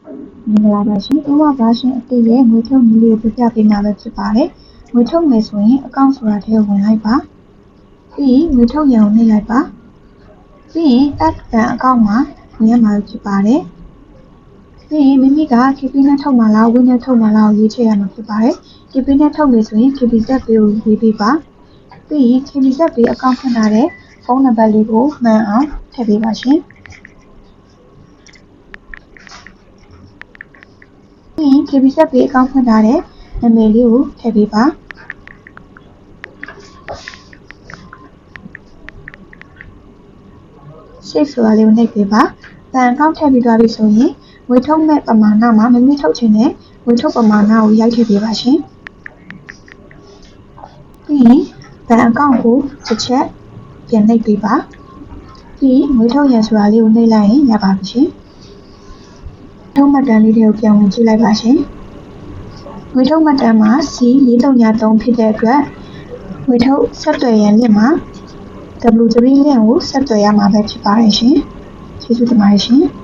မင်္ဂလာပါရှင်။ဥပမာရှင်အတိရဲ့ငွေထုတ်နည်းလေးကိုပြပြပေးမှာပဲဖြစ်ပါတယ်။ငွေထုတ်မယ်ဆိုရင်အကောင့်ဆိုတာထဲကိုဝင်လိုက်ပါ။ပြီးရင်ငွေထုတ်ရန်ကိုနှိပ်လိုက်ပါ။ပြီးရင် add ban အကောင့်မှာဝင်ရမှာဖြစ်ပါတယ်။ပြီးရင်မိမိက KP နဲ့ထုတ်မှာလား Win နဲ့ထုတ်မှာလားကိုရွေးချယ်ရမှာဖြစ်ပါတယ်။ KP နဲ့ထုတ်မယ်ဆိုရင် KPZ Pay ကိုရွေးပေးပါ။ပြီးရင် KPZ Pay အကောင့်ဖွင့်ထားတဲ့ဖုန်းနံပါတ်လေးကိုမှန်အောင်ထည့်ပေးပါရှင်။ပြီးရင် KPZ Pay အကောင့်ဖွင့်ထားတဲ့နာမည်လေးကိုထည့်ပေးပါ။ရှေ့ဆိုတာလေးကိုနှိပ်ပေးပါ။ဘဏ်အကောင့်ထည့်ပြီးသွားပြီဆိုရင်ငွေထုတ်မဲ့ပမာဏမှာမိမိထုတ်ချင်တဲ့ငွေထုတ်ပမာဏကိုရိုက်ထည့်ပေးပါရှင်။ပြီးရင်ဘဏ်အကောင့်ကိုတစ်ချက်ပြန်နှိပ်ပေးပါ။ပြီးရင်ငွေထုတ်ရန်ဆိုတာလေးကိုနှိပ်လိုက်ရင်ရပါပြီရှင်။ထုတ်မှတ်တမ်းလေးတွေကိုပြန်ဝင်ကြည့်လိုက်ပါရှင်။ငွေထုတ်မှတ်တမ်းမှာ C433 ဖြစ်တဲ့အတွက်ငွေထုတ်ဆက်သွယ်ရန်လင့်မှာ W3 လင့်ကိုဆက်သွယ်ရမှာပဲဖြစ်ပါတယ်ရှင်။ကျေးဇူးတင်ပါတယ်ရှင်။